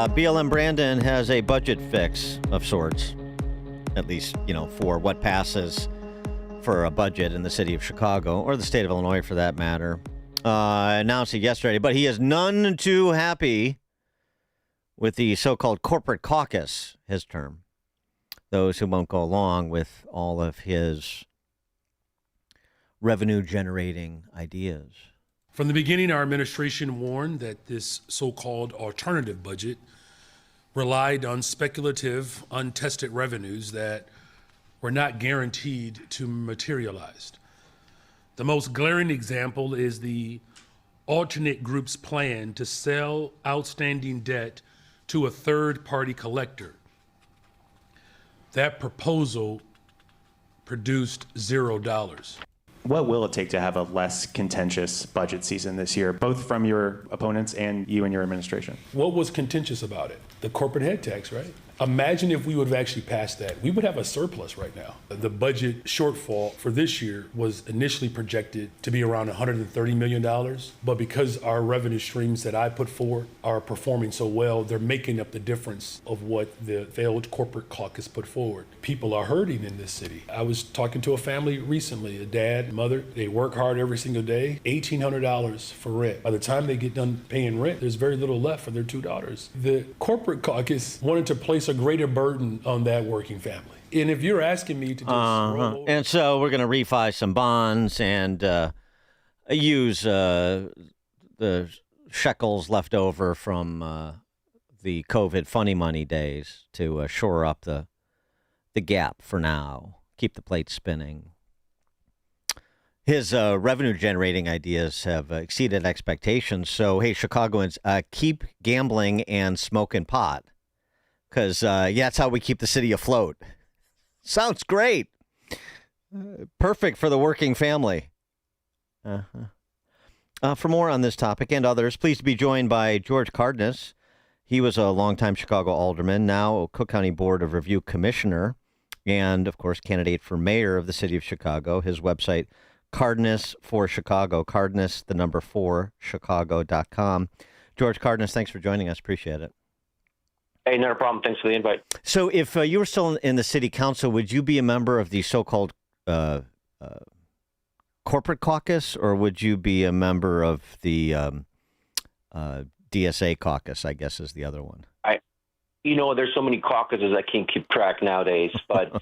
BLM Brandon has a budget fix of sorts, at least, for what passes for a budget in the city of Chicago, or the state of Illinois for that matter. Announced it yesterday, but he is none too happy with the so-called corporate caucus, his term. Those who won't go along with all of his revenue-generating ideas. From the beginning, our administration warned that this so-called alternative budget relied on speculative, untested revenues that were not guaranteed to materialize. The most glaring example is the alternate group's plan to sell outstanding debt to a third-party collector. That proposal produced $0. What will it take to have a less contentious budget season this year, both from your opponents and you and your administration? What was contentious about it? The corporate head tax, right? Imagine if we would have actually passed that. We would have a surplus right now. The budget shortfall for this year was initially projected to be around $130 million, but because our revenue streams that I put forward are performing so well, they're making up the difference of what the failed corporate caucus put forward. People are hurting in this city. I was talking to a family recently, a dad, mother, they work hard every single day, $1,800 for rent. By the time they get done paying rent, there's very little left for their two daughters. The corporate caucus wanted to place a greater burden on that working family. And if you're asking me to just roll over. And so we're going to refi some bonds and use the shekels left over from the COVID funny money days to shore up the gap for now, keep the plate spinning. His revenue-generating ideas have exceeded expectations. So, hey, Chicagoans, keep gambling and smoking pot. Because, that's how we keep the city afloat. Sounds great. Perfect for the working family. For more on this topic and others, pleased to be joined by George Cardenas. He was a longtime Chicago alderman, now Cook County Board of Review commissioner, and, of course, candidate for mayor of the city of Chicago. His website, Cardenas for Chicago, Cardenas, 4, Chicago.com. George Cardenas, thanks for joining us. Appreciate it. Hey, not a problem. Thanks for the invite. So if you were still in the city council, would you be a member of the so-called corporate caucus, or would you be a member of the DSA caucus, I guess is the other one? There's so many caucuses I can't keep track nowadays. But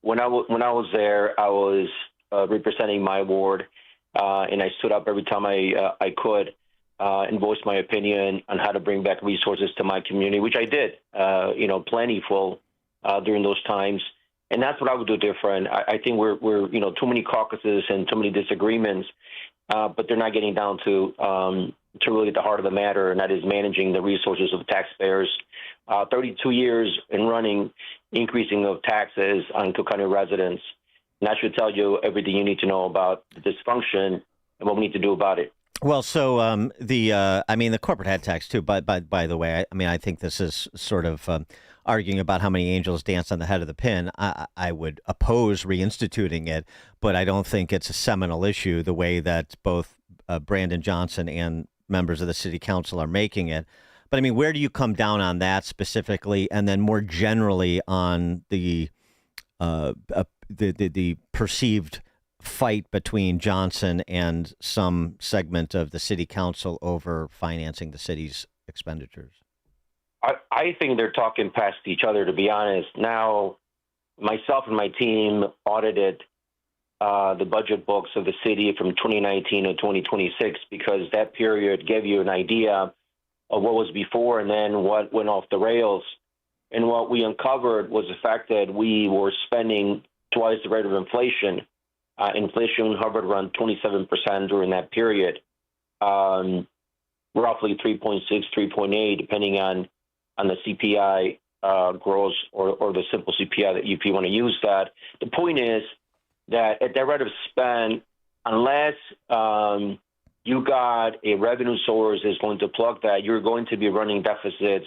when I was there, I was representing my ward, and I stood up every time I could. And voice my opinion on how to bring back resources to my community, which I did, plentiful during those times. And that's what I would do different. I think we're too many caucuses and too many disagreements, but they're not getting down to really the heart of the matter, and that is managing the resources of taxpayers. 32 years in running, increasing of taxes on Cook County residents. And that should tell you everything you need to know about the dysfunction and what we need to do about it. Well, so the corporate head tax too. But by the way, I think this is sort of arguing about how many angels dance on the head of the pin. I would oppose reinstituting it, but I don't think it's a seminal issue the way that both Brandon Johnson and members of the city council are making it. But where do you come down on that specifically, and then more generally on the perceived fight between Johnson and some segment of the city council over financing the city's expenditures? I think they're talking past each other, to be honest. Now, myself and my team audited the budget books of the city from 2019 to 2026 because that period gave you an idea of what was before and then what went off the rails. And what we uncovered was the fact that we were spending twice the rate of inflation. Inflation hovered around 27% during that period, roughly 3.6, 3.8, depending on the CPI gross or the simple CPI that if you want to use that. The point is that at that rate of spend, unless you got a revenue source is going to plug that, you're going to be running deficits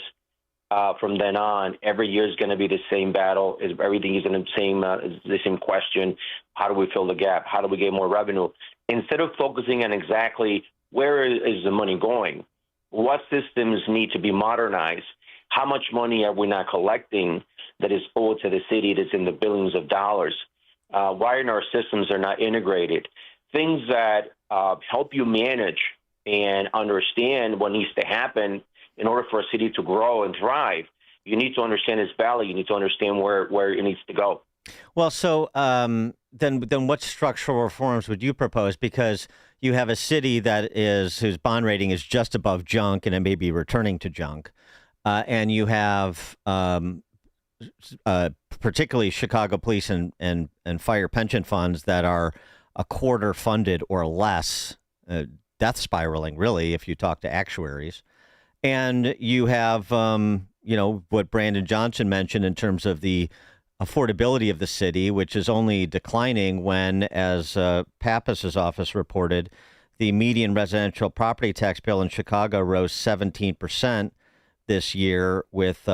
from then on. Every year is going to be the same battle. Everything is in the same question. How do we fill the gap? How do we get more revenue? Instead of focusing on exactly where is the money going, what systems need to be modernized, how much money are we not collecting that is owed to the city that's in the billions of dollars, why are our systems are not integrated, things that help you manage and understand what needs to happen in order for a city to grow and thrive. You need to understand its value. You need to understand where it needs to go. Well, so then what structural reforms would you propose? Because you have a city whose bond rating is just above junk, and it may be returning to junk, and you have particularly Chicago police and fire pension funds that are a quarter funded or less, death spiraling, really, if you talk to actuaries. And you have, what Brandon Johnson mentioned in terms of the affordability of the city, which is only declining when, as Pappas's office reported, the median residential property tax bill in Chicago rose 17% this year with,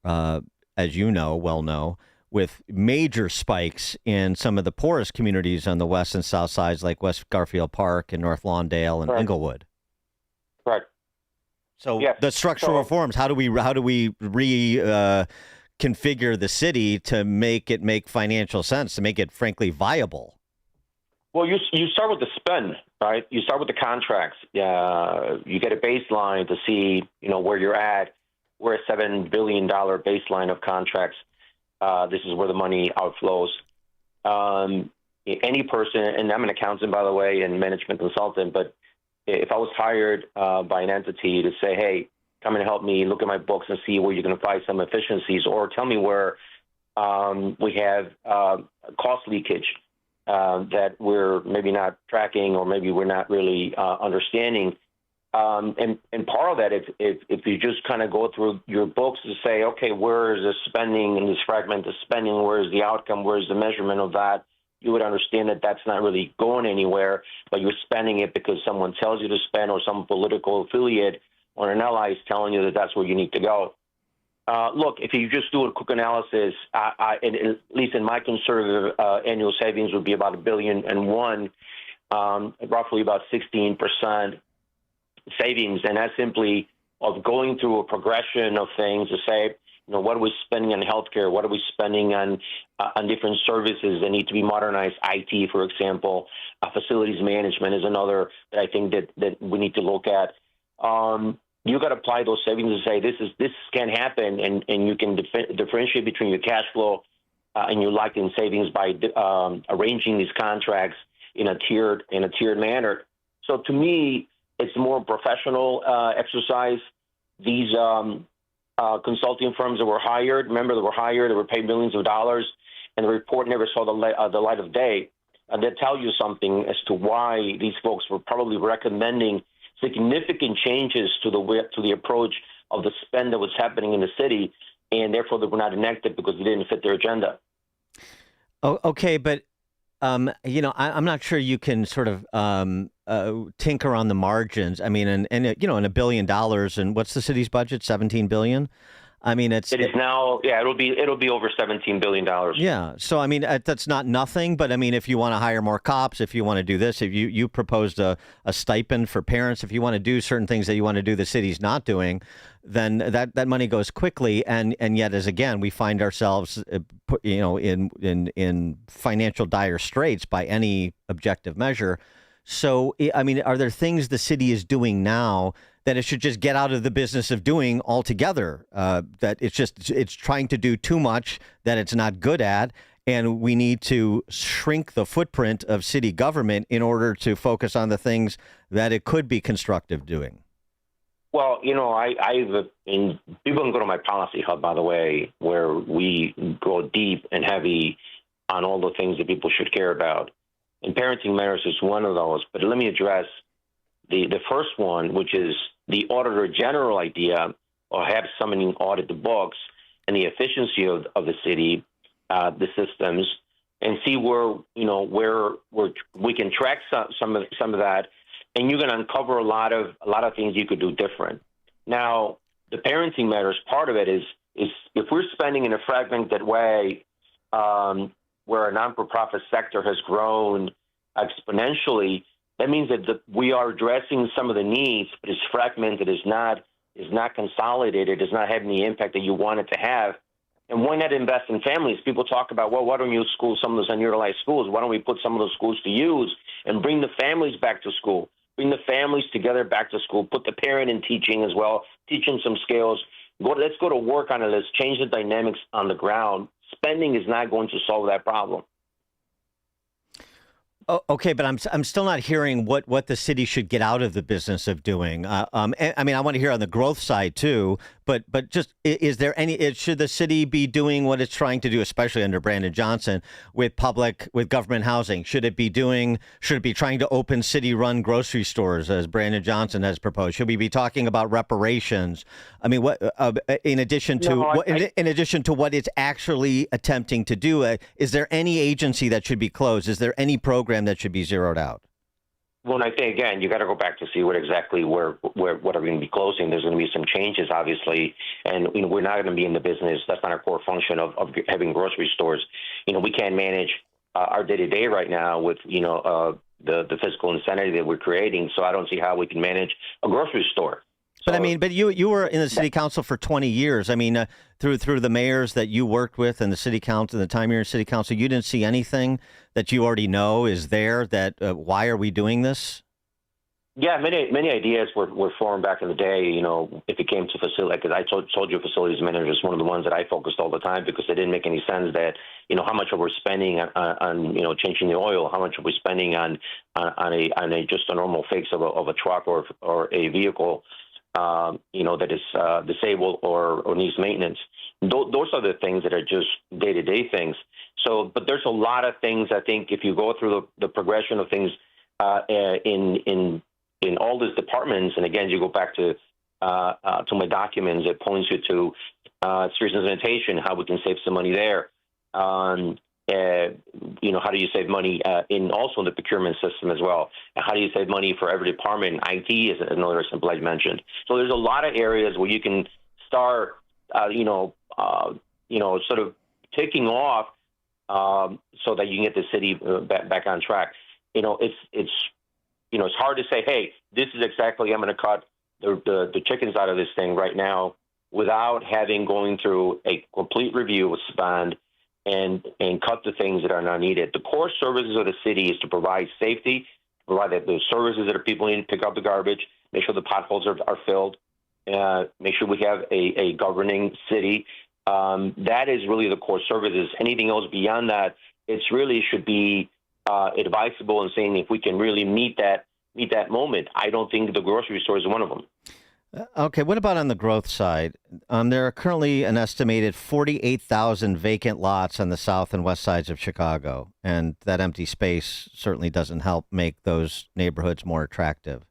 as you know, with major spikes in some of the poorest communities on the west and south sides, like West Garfield Park and North Lawndale and Inglewood. Right. So the structural reforms, how do we configure the city to make it make financial sense, to make it frankly viable? Well, you start with the spend, right? You start with the contracts. You get a baseline to see, where you're at. We're a $7 billion baseline of contracts. This is where the money outflows. Any person, and I'm an accountant, by the way, and management consultant, but if I was hired by an entity to say, hey, come and help me look at my books and see where you're going to find some efficiencies, or tell me where we have cost leakage that we're maybe not tracking or maybe we're not really understanding. And part of that, if you just kind of go through your books to say, okay, where is the spending and this fragmented spending? Where is the outcome? Where is the measurement of that? You would understand that that's not really going anywhere, but you're spending it because someone tells you to spend, or some political affiliate or an ally is telling you that that's where you need to go. Look, if you just do a quick analysis, at least in my conservative annual savings would be about $1.1 billion, roughly about 16% savings, and that's simply of going through a progression of things to say, what are we spending on healthcare? What are we spending on different services that need to be modernized? IT, for example, facilities management is another that I think that we need to look at. You got to apply those savings and say this can happen, and you can differentiate between your cash flow and your locked-in savings by arranging these contracts in a tiered manner. So to me, it's a more professional exercise. These consulting firms that were hired, remember, they were paid millions of dollars, and the report never saw the light of day. And they tell you something as to why these folks were probably recommending significant changes to the approach of the spend that was happening in the city, and therefore they were not enacted because they didn't fit their agenda. Oh, okay, but I'm not sure you can sort of tinker on the margins. I mean, and $1 billion, and what's the city's budget? $17 billion. I mean, it is now. Yeah, it'll be over $17 billion. Yeah. So I mean, that's not nothing. But I mean, if you want to hire more cops, if you want to do this, if you proposed a stipend for parents, if you want to do certain things that you want to do, the city's not doing, then that money goes quickly. And yet, as again, we find ourselves, in financial dire straits by any objective measure. So I mean, are there things the city is doing now that it should just get out of the business of doing altogether? That it's trying to do too much that it's not good at, and we need to shrink the footprint of city government in order to focus on the things that it could be constructive doing. Well, and people can go to my policy hub, by the way, where we go deep and heavy on all the things that people should care about. And parenting matters is one of those. But let me address the first one, which is the auditor general idea, or have someone audit the books and the efficiency of the city, the systems, and see where we can track some of that, and you're going to uncover a lot of things you could do different. Now, the parenting matters part of it is if we're spending in a fragmented way, where a non-for-profit sector has grown exponentially, That means that we are addressing some of the needs, but it's fragmented, is not consolidated, does not have any impact that you want it to have. And why not invest in families? People talk about, well, why don't you school some of those unutilized schools? Why don't we put some of those schools to use and bring the families back to school? Bring the families together back to school. Put the parent in teaching as well, teaching some skills. Let's go to work on it. Let's change the dynamics on the ground. Spending is not going to solve that problem. Oh, okay, but I'm still not hearing what the city should get out of the business of doing. I mean, I want to hear on the growth side too. But just is there any? Should the city be doing what it's trying to do, especially under Brandon Johnson, with government housing? Should it be trying to open city-run grocery stores as Brandon Johnson has proposed? Should we be talking about reparations? I mean, what in addition to what it's actually attempting to do? Is there any agency that should be closed? Is there any program that should be zeroed out? Well, I think, again, you got to go back to see what are we going to be closing. There's going to be some changes, obviously, and we're not going to be in the business. That's not our core function of having grocery stores. We can't manage our day-to-day right now with, the fiscal incentive that we're creating, so I don't see how we can manage a grocery store. But I mean, you were in the city council for 20 years. I mean, through the mayors that you worked with and the city council, the time you're in city council, you didn't see anything that you already know is there. That why are we doing this? Yeah, many ideas were formed back in the day. If it came to facility, because I told you, facilities manager is one of the ones that I focused all the time because it didn't make any sense that how much are we spending on changing the oil, how much are we spending on just a normal fix of a truck or a vehicle. That is disabled or needs maintenance. Those are the things that are just day-to-day things. So, but there's a lot of things, I think, if you go through the progression of things in all these departments, and again, you go back to my documents, it points you to streets and sanitation, how we can save some money there. How do you save money also in the procurement system as well? And how do you save money for every department? IT is another example I mentioned. So there's a lot of areas where you can start, sort of taking off so that you can get the city back on track. It's hard to say, hey, this is exactly, I'm going to cut the chickens out of this thing right now without going through a complete review of spend and cut the things that are not needed. The core services of the city is to provide safety, provide the services that people need to pick up the garbage, make sure the potholes are filled, make sure we have a governing city. That is really the core services. Anything else beyond that, it's really should be advisable in saying if we can really meet that moment. I don't think the grocery store is one of them. Okay, what about on the growth side? There are currently an estimated 48,000 vacant lots on the south and west sides of Chicago, and that empty space certainly doesn't help make those neighborhoods more attractive.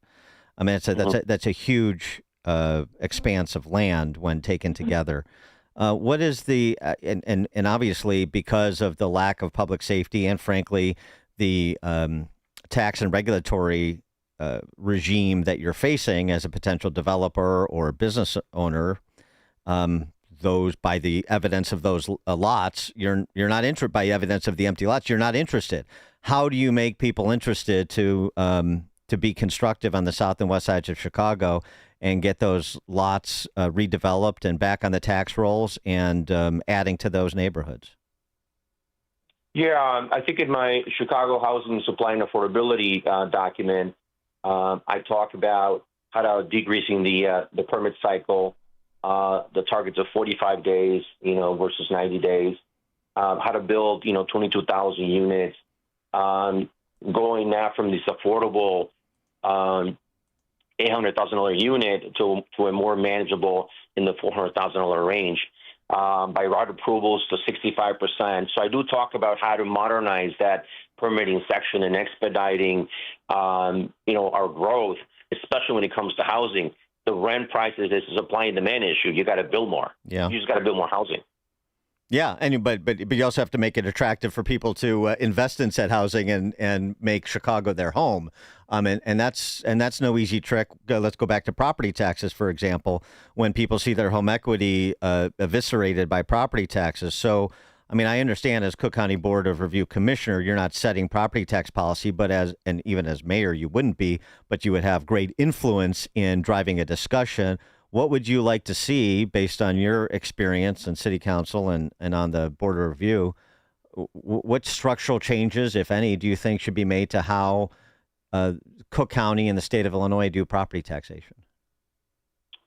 I mean, that's a huge expanse of land when taken together. What is the and obviously because of the lack of public safety and frankly the tax and regulatory regime that you're facing as a potential developer or business owner, those by the evidence of those lots, you're not interested. By evidence of the empty lots, you're not interested. How do you make people interested to be constructive on the south and west sides of Chicago and get those lots redeveloped and back on the tax rolls and adding to those neighborhoods? Yeah, I think in my Chicago Housing Supply and Affordability document, I talk about how to decreasing the permit cycle, the targets of 45 days, versus 90 days, how to build, 22,000 units, going now from this affordable $800,000 unit to a more manageable in the $400,000 range, by route approvals to 65%. So I do talk about how to modernize that permitting section and expediting, our growth, especially when it comes to housing. The rent prices is a supply and demand issue. You got to build more. Yeah, you just got to build more housing. Yeah, and but you also have to make it attractive for people to invest in said housing and make Chicago their home. And that's no easy trick. Let's go back to property taxes, for example, when people see their home equity eviscerated by property taxes. So I mean, I understand as Cook County Board of Review Commissioner, you're not setting property tax policy, but and even as mayor, you wouldn't be, but you would have great influence in driving a discussion. What would you like to see based on your experience in city council and on the Board of Review? What structural changes, if any, do you think should be made to how Cook County and the state of Illinois do property taxation?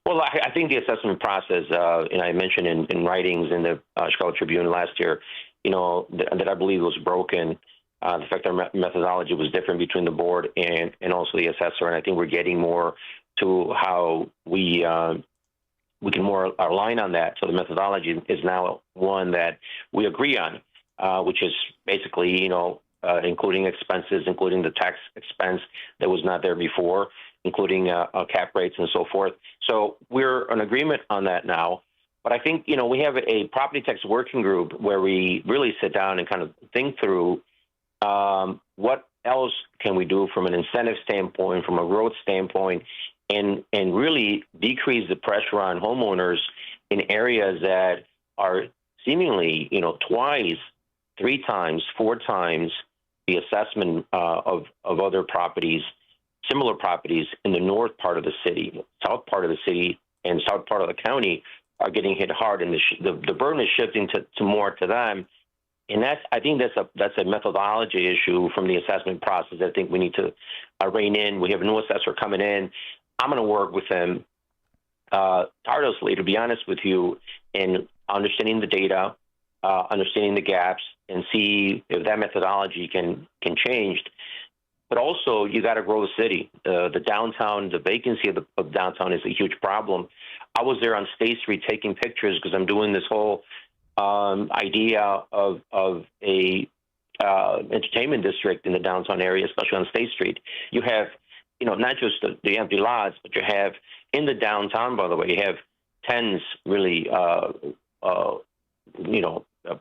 Well, I think the assessment process, and I mentioned in writings in the Chicago Tribune last year, that I believe was broken. The fact our methodology was different between the board and also the assessor, and I think we're getting more to how we can more align on that. So the methodology is now one that we agree on, which is basically, including expenses, including the tax expense that was not there before, including cap rates and so forth. So we're in agreement on that now. But I think, we have a property tax working group where we really sit down and kind of think through what else can we do from an incentive standpoint, from a growth standpoint, and really decrease the pressure on homeowners in areas that are seemingly, twice, 3 times, 4 times the assessment of other properties, similar properties in the north part of the city, south part of the city, and south part of the county are getting hit hard, and the burden is shifting to more to them. And I think that's a methodology issue from the assessment process. I think we need to rein in. We have a new assessor coming in. I'm going to work with them tirelessly, to be honest with you, in understanding the data, understanding the gaps, and see if that methodology can change. But also, you got to grow the city. The downtown, the vacancy of downtown is a huge problem. I was there on State Street taking pictures because I'm doing this whole idea of a entertainment district in the downtown area, especially on State Street. You have, not just the empty lots, but you have in the downtown, by the way, you have tens really,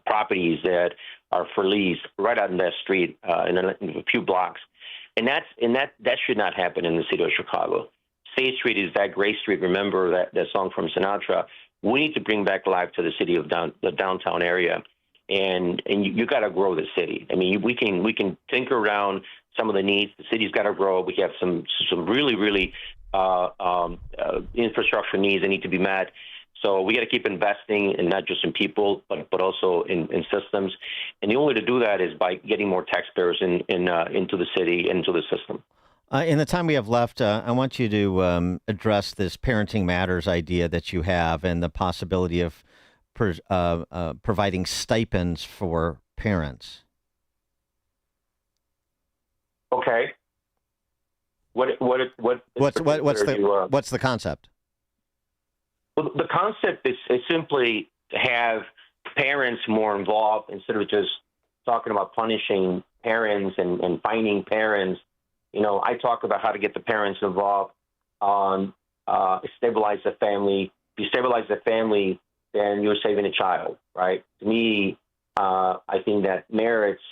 properties that are for lease right out in that street in a few blocks. And that should not happen in the city of Chicago. State Street is that great street. Remember that song from Sinatra. We need to bring back life to the city of the downtown area, and you got to grow the city. I mean, we can tinker around some of the needs. The city's got to grow. We have some really infrastructure needs that need to be met. So we got to keep investing, and not just in people, but also in systems. And the only way to do that is by getting more taxpayers into the city, into the system. In the time we have left, I want you to address this parenting matters idea that you have and the possibility of providing stipends for parents. Okay. What's the concept? Well, the concept is simply to have parents more involved instead of just talking about punishing parents and fining parents. I talk about how to get the parents involved on stabilize the family. If you stabilize the family, then you're saving a child, right? To me, I think that merits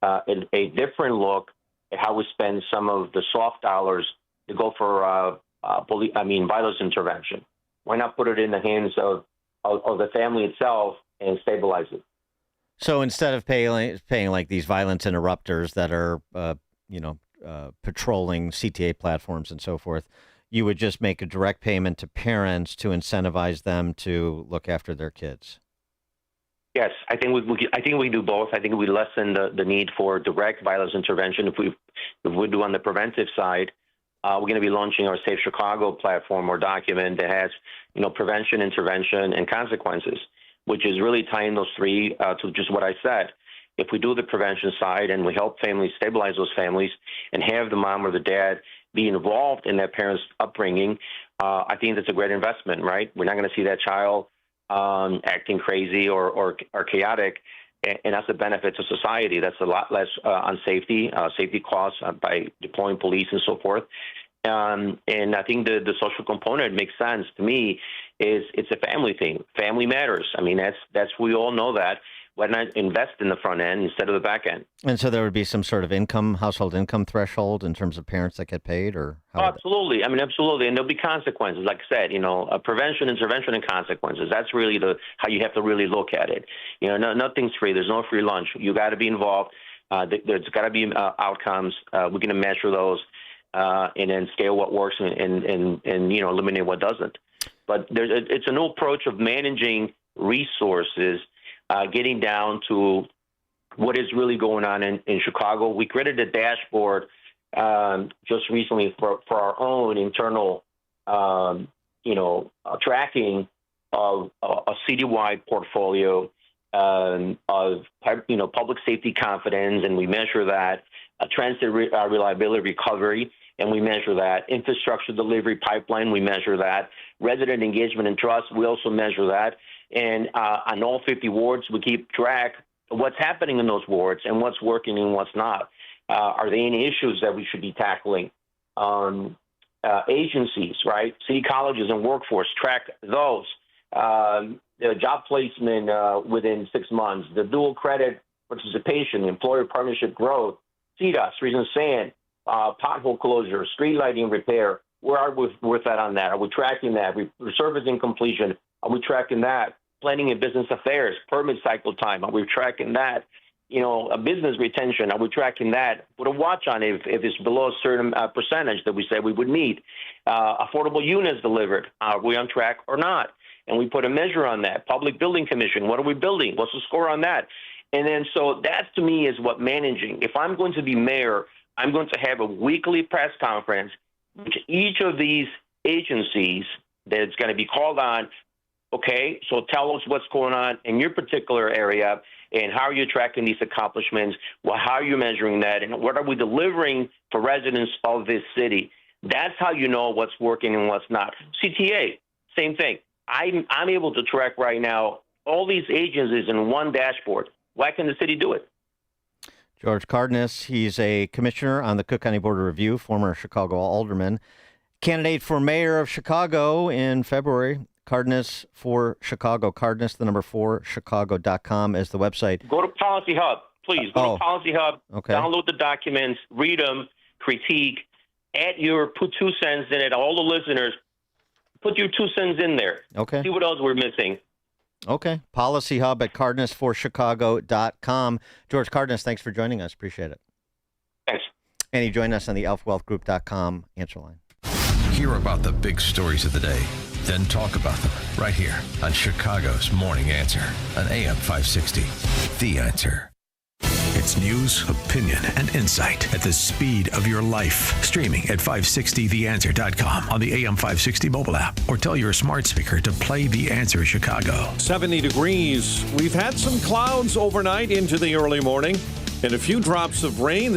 a different look at how we spend some of the soft dollars to go for violence intervention. Why not put it in the hands of the family itself and stabilize it? So instead of paying like these violence interrupters that are, patrolling CTA platforms and so forth, you would just make a direct payment to parents to incentivize them to look after their kids. Yes, I think we do both. I think we lessen the need for direct violence intervention if we do on the preventive side. We're going to be launching our Safe Chicago platform or document that has, prevention, intervention, and consequences, which is really tying those three to just what I said. If we do the prevention side and we help families stabilize those families and have the mom or the dad be involved in that parent's upbringing, I think that's a great investment, right? We're not going to see that child acting crazy or chaotic, and that's a benefit to society. That's a lot less on safety costs by deploying police and so forth. And I think the social component makes sense to me. It's a family thing. Family matters. I mean, we all know that. Why not invest in the front end instead of the back end? And so there would be some sort of household income threshold in terms of parents that get paid, or how? Absolutely. I mean, absolutely. And there'll be consequences. Like I said, prevention, intervention, and consequences. That's really how you have to really look at it. Nothing's free. There's no free lunch. You got to be involved. There's got to be outcomes. We're going to measure those and then scale what works and eliminate what doesn't. But it's a new approach of managing resources, getting down to what is really going on in Chicago. We created a dashboard just recently for our own internal, tracking of a citywide portfolio of public safety confidence, and we measure that. Transit reliability recovery, and we measure that. Infrastructure delivery pipeline, we measure that. Resident engagement and trust, we also measure that. And on all 50 wards, we keep track of what's happening in those wards and what's working and what's not. Are there any issues that we should be tackling? Agencies, right? City colleges and workforce, track those. The job placement within 6 months, the dual credit participation, employer partnership growth, CDOS, reason sand, pothole closure, street lighting repair. Where are we with that on that? Are we tracking that? Resurfacing completion, are we tracking that? Planning and business affairs, permit cycle time, are we tracking that? A business retention, are we tracking that? Put a watch on it if it's below a certain percentage that we said we would need. Affordable units delivered, are we on track or not? And we put a measure on that. Public Building Commission, what are we building? What's the score on that? And then so that to me is what managing. If I'm going to be mayor, I'm going to have a weekly press conference, which each of these agencies that's going to be called on. Okay, so tell us what's going on in your particular area and how are you tracking these accomplishments? Well, how are you measuring that? And what are we delivering for residents of this city? That's how you know what's working and what's not. CTA, same thing. I'm able to track right now all these agencies in one dashboard. Why can the city do it? George Cardenas, he's a commissioner on the Cook County Board of Review, former Chicago alderman, candidate for mayor of Chicago in February. Cardenas for Chicago. Cardenas, the number 4, Chicago.com is the website. Go to Policy Hub, please. Go to Policy Hub, okay. Download the documents, read them, critique, put 2 cents in it. All the listeners, put your 2 cents in there. Okay. See what else we're missing. Okay. Policy Hub at CardenasForChicago.com. George Cardenas, thanks for joining us. Appreciate it. Thanks. And you join us on the ElfWealthGroup.com answer line. Hear about the big stories of the day, then talk about them right here on Chicago's Morning Answer on AM 560. The Answer. It's news, opinion, and insight at the speed of your life. Streaming at 560theanswer.com on the AM 560 mobile app, or tell your smart speaker to play The Answer Chicago. 70 degrees. We've had some clouds overnight into the early morning and a few drops of rain.